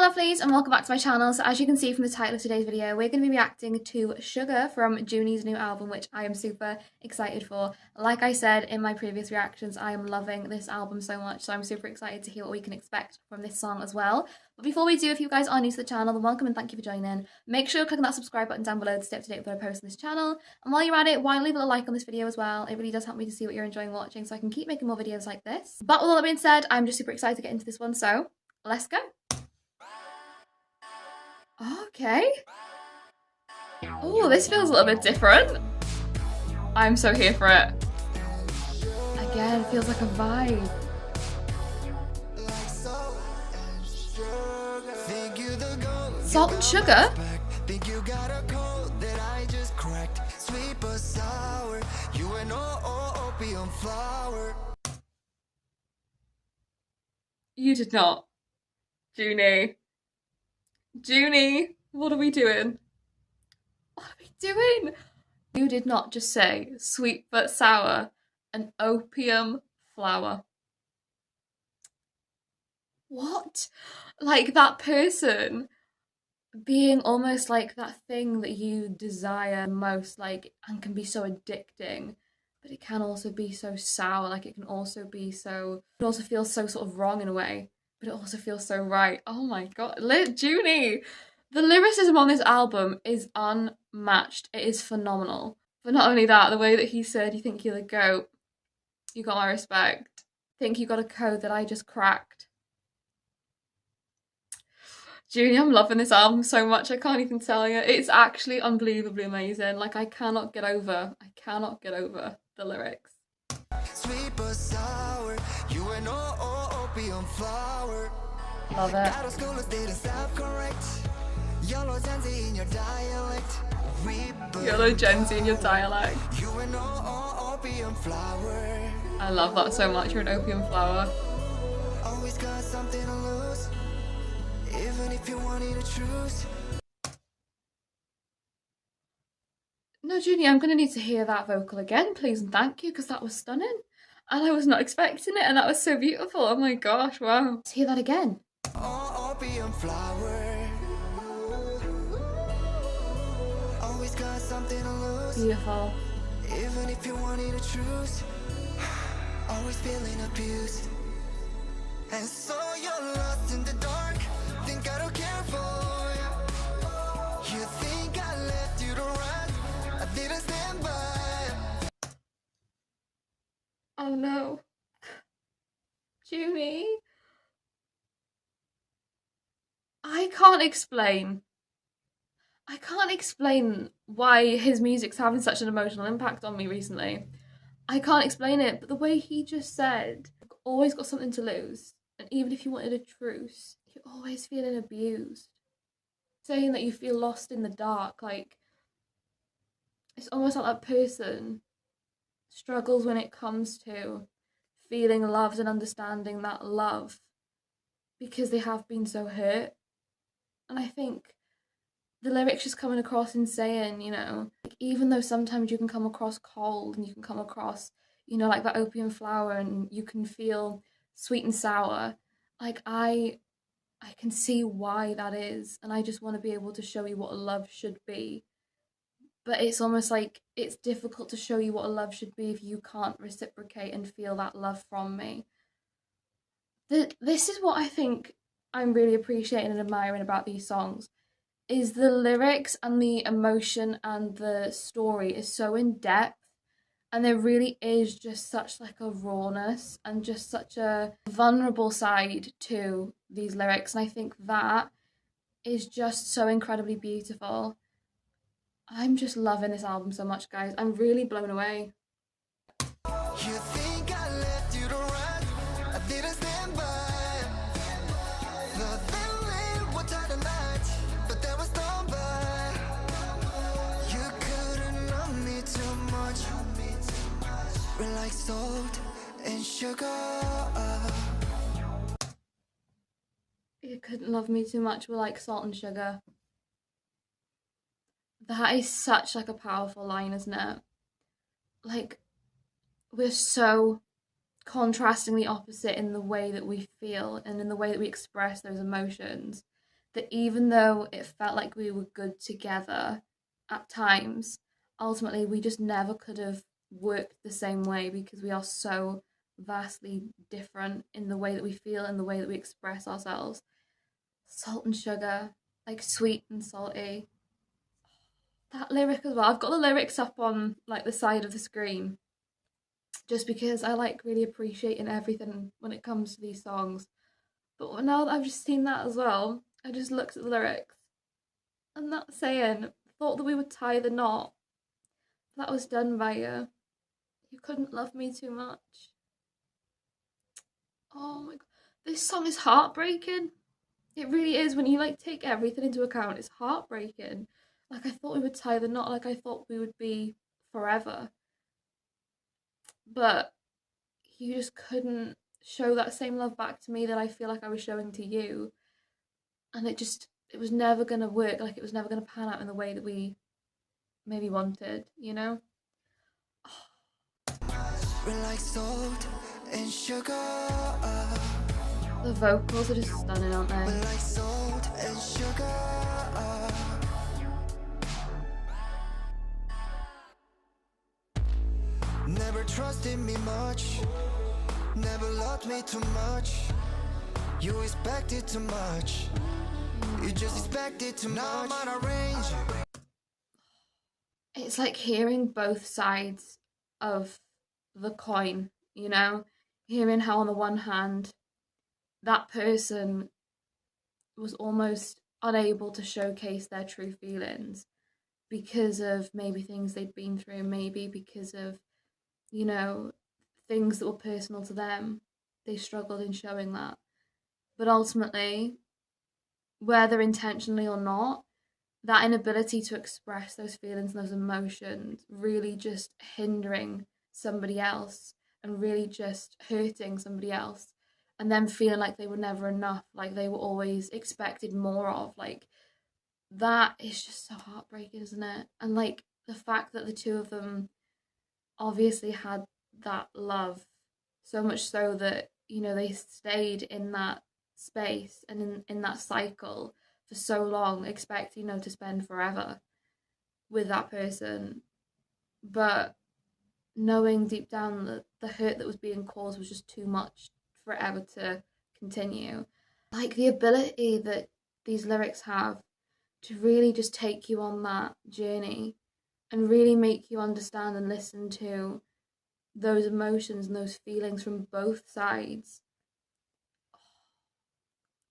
lovelies, and welcome back to my channel. So as you can see from the title of today's video, we're going to be reacting to Sugar from Junhee's new album, which I am super excited for. Like I said in my previous reactions, I am loving this album so much, so I'm super excited to hear what we can expect from this song as well. But before we do, if you guys are new to the channel, then welcome and thank you for joining. Make sure you're clicking that subscribe button down below to stay up to date with what I post on this channel. And while you're at it, why not leave a like on this video as well? It really does help me to see what you're enjoying watching so I can keep making more videos like this. But with all that being said, I'm just super excited to get into this one, so let's go. Okay. Oh, this feels a little bit different. I'm so here for it. Again, it feels like a vibe. Salt and sugar? Think you got a code that I just cracked. Sweet but sour. You and opium flower. You did not. Junhee. Junhee, what are we doing? What are we doing? You did not just say sweet but sour and opium flower. What? Like that person being almost like that thing that you desire most, like, and can be so addicting, but it can also be so sour. Like it can also be so, it also feels so sort of wrong in a way, but it also feels so right. Oh my god, Junhee! The lyricism on this album is unmatched. It is phenomenal. But not only that, the way that he said, "You think you're the goat, you got my respect. Think you got a code that I just cracked." Junhee, I'm loving this album so much, I can't even tell you. It's actually unbelievably amazing. Like, I cannot get over the lyrics. Sweet but sour, you and opium flower. Love it. Yellow Gen Z in your dialect. Yellow Gen Z in your dialect. You and opium flower. I love that so much. You're an opium flower. Always got something to lose. Even if you wanted to choose. No, Junhee, I'm gonna need to hear that vocal again, please and thank you, because that was stunning. And I was not expecting it, and that was so beautiful. Oh my gosh, wow. Let's hear that again. Opium flower. Always got something to lose. Beautiful. Even if you wanted to choose. Always feeling abused. And so you're lost in the dark. Think I don't care for you. You think I left you to run. I didn't stand by. Oh no. Junhee. I can't explain why his music's having such an emotional impact on me recently. I can't explain it, but the way he just said, always got something to lose, and even if you wanted a truce, you're always feeling abused. Saying that you feel lost in the dark, like, it's almost like that person struggles when it comes to feeling loved and understanding that love because they have been so hurt. And I think the lyrics just coming across and saying, you know, like, even though sometimes you can come across cold and you can come across, you know, like that opium flower, and you can feel sweet and sour, like I can see why that is, and I just want to be able to show you what love should be. But it's almost like it's difficult to show you what a love should be if you can't reciprocate and feel that love from me. This is what I think I'm really appreciating and admiring about these songs, is the lyrics and the emotion and the story is so in depth, and there really is just such like a rawness and just such a vulnerable side to these lyrics, and I think that is just so incredibly beautiful. I'm just loving this album so much, guys. I'm really blown away. You think I left you to run. I didn't stand by. Nothing what time of night, but that was done by. You couldn't love me too much. We're like salt and sugar. You couldn't love me too much. We're like salt and sugar. That is such like a powerful line, isn't it? Like, we're so contrastingly opposite in the way that we feel and in the way that we express those emotions. that even though it felt like we were good together at times, ultimately we just never could have worked the same way because we are so vastly different in the way that we feel and the way that we express ourselves. Salt and sugar, like sweet and salty. That lyric as well. I've got the lyrics up on like the side of the screen just because I like really appreciating everything when it comes to these songs. But now that I've just seen that as well, I just looked at the lyrics and that saying, thought that we would tie the knot. That was done by you. You couldn't love me too much. Oh my god. This song is heartbreaking. It really is. When you like take everything into account, it's heartbreaking. Like I thought we would tie the knot, like I thought we would be forever. But you just couldn't show that same love back to me that I feel like I was showing to you. And it was never gonna work, like it was never gonna pan out in the way that we maybe wanted, you know? We're like salt and sugar. The vocals are just stunning, aren't We're they? like salt and sugar. Never trusted me much. Never loved me too much. You expected too much. You just expected too much. Now I'm on a range. It's like hearing both sides of the coin, you know? Hearing how on the one hand that person was almost unable to showcase their true feelings because of maybe things they'd been through, maybe because of, you know, things that were personal to them. They struggled in showing that. But ultimately, whether intentionally or not, that inability to express those feelings and those emotions really just hindering somebody else and really just hurting somebody else and then feeling like they were never enough, like they were always expected more of, like that is just so heartbreaking, isn't it? And like the fact that the two of them obviously had that love, so much so that, you know, they stayed in that space and in that cycle for so long, expecting, you know, to spend forever with that person. But knowing deep down that the hurt that was being caused was just too much for it ever to continue. Like the ability that these lyrics have to really just take you on that journey and really make you understand and listen to those emotions and those feelings from both sides.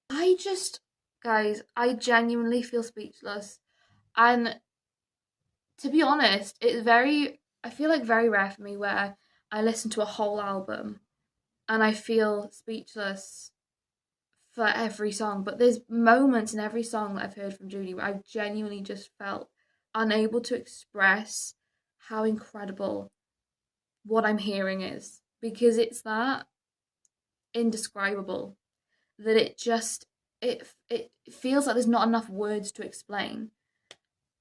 I just, guys, I genuinely feel speechless. And to be honest, I feel like very rare for me where I listen to a whole album and I feel speechless for every song. But there's moments in every song that I've heard from Junhee where I've genuinely just felt unable to express how incredible what I'm hearing is. Because it's that indescribable that it feels like there's not enough words to explain.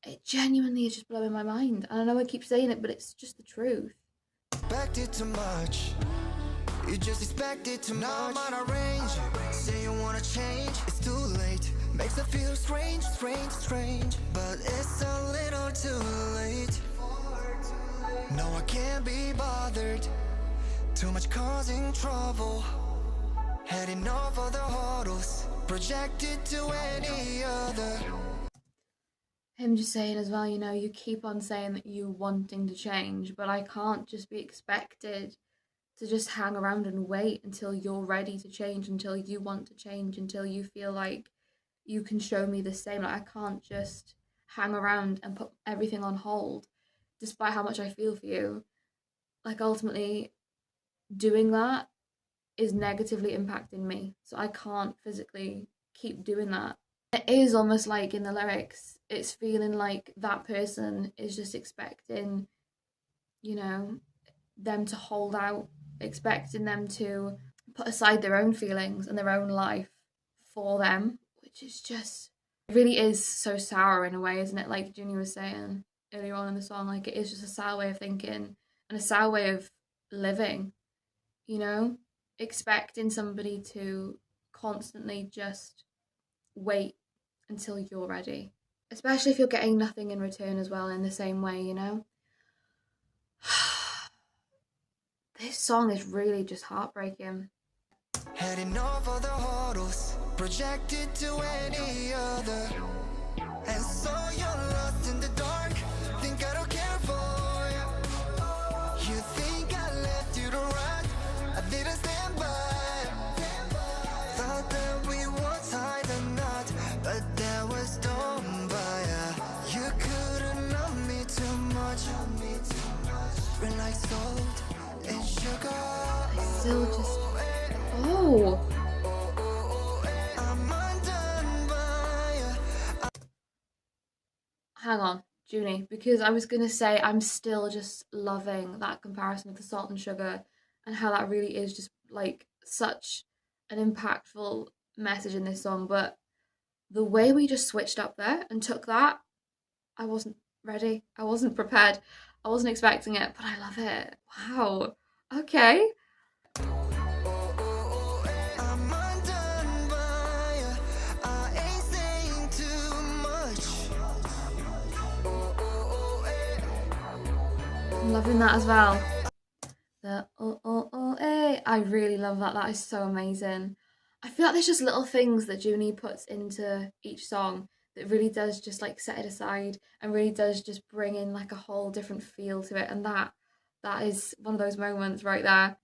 It genuinely is just blowing my mind. And I know I keep saying it, but it's just the truth. Expected too much. You just expected too much. Now I'm on a range. Say you wanna change, it's too late. Makes it feel strange, strange, strange. But it's a little too late. No, I can't be bothered. Too much causing trouble. Heading off of the hurdles. Projected to any other. Him just saying as well, you know, you keep on saying that you're wanting to change, but I can't just be expected to just hang around and wait until you're ready to change, until you want to change, until you feel like you can show me the same. Like I can't just hang around and put everything on hold despite how much I feel for you. Like ultimately doing that is negatively impacting me. So I can't physically keep doing that. It is almost like in the lyrics, it's feeling like that person is just expecting, you know, them to hold out, expecting them to put aside their own feelings and their own life for them, which is just, it really is so sour in a way, isn't it? Like Junhee was saying earlier on in the song, like it is just a sour way of thinking and a sour way of living, you know? Expecting somebody to constantly just wait until you're ready. Especially if you're getting nothing in return as well in the same way, you know? This song is really just heartbreaking. Heading off all the hurdles, projected to any other. And so you're lost in the dark, think I don't care for you. You think I left you to rot, I didn't stand by. Thought that we would tie the knot, but that was done by you. You couldn't love me too much. We're like salt and sugar. Still just... Oh! I'm undone by you. Hang on, Junhee, because I was gonna say I'm still just loving that comparison of the salt and sugar and how that really is just like such an impactful message in this song. But the way we just switched up there and took that, I wasn't ready. I wasn't prepared. I wasn't expecting it, but I love it. Wow. Okay. I'm undone by you. I ain't saying too much. I'm loving that as well. The I really love that. That is so amazing. I feel like there's just little things that Junhee puts into each song that really does just like set it aside and really does just bring in like a whole different feel to it. And that is one of those moments right there.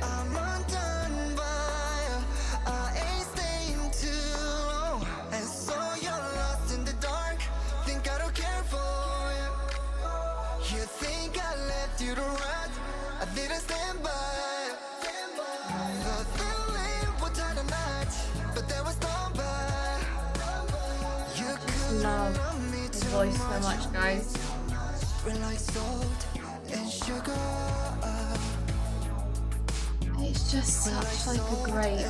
I'm undone by you. I ain't staying too long. And so you're lost in the dark, think I don't care for you. You think I left you to rot, I didn't stand by. The feeling would tie the knot, but that was done by. You couldn't Love love me his too voice so much, guys. We're like salt and sugar. It's just such like a great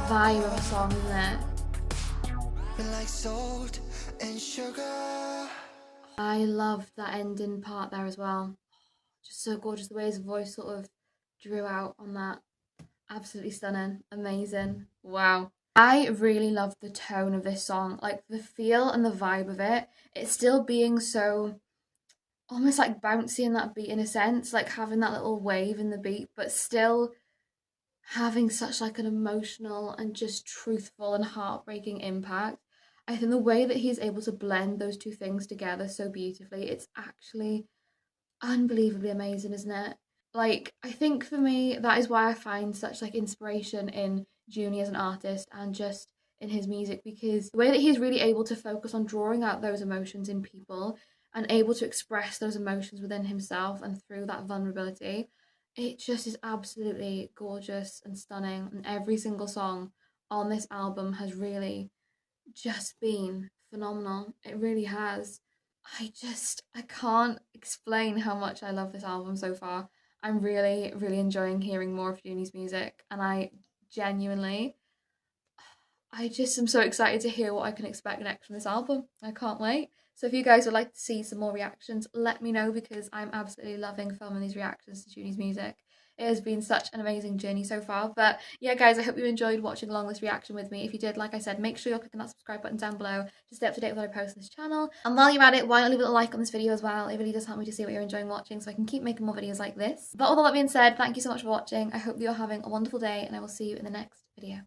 vibe of a song, isn't it? We're like salt and sugar. I loved that ending part there as well. Just so gorgeous, the way his voice sort of drew out on that. Absolutely stunning, amazing, wow. I really love the tone of this song, like the feel and the vibe of it. It's still being so almost like bouncy in that beat in a sense, like having that little wave in the beat, but still having such like an emotional and just truthful and heartbreaking impact. I think the way that he's able to blend those two things together so beautifully, it's actually unbelievably amazing, isn't it? Like, I think for me, that is why I find such like inspiration in Junhee as an artist and just in his music, because the way that he's really able to focus on drawing out those emotions in people and able to express those emotions within himself and through that vulnerability, it just is absolutely gorgeous and stunning. And every single song on this album has really just been phenomenal. It really has. I can't explain how much I love this album so far. I'm really, really enjoying hearing more of Junhee's music, and I genuinely, I just am so excited to hear what I can expect next from this album. I can't wait. So if you guys would like to see some more reactions, let me know, because I'm absolutely loving filming these reactions to Junhee's music. It has been such an amazing journey so far. But yeah, guys, I hope you enjoyed watching along this reaction with me. If you did, like I said, make sure you're clicking that subscribe button down below to stay up to date with what I post on this channel. And while you're at it, why not leave a little like on this video as well? It really does help me to see what you're enjoying watching, so I can keep making more videos like this. But with all that being said, thank you so much for watching. I hope you're having a wonderful day, and I will see you in the next video.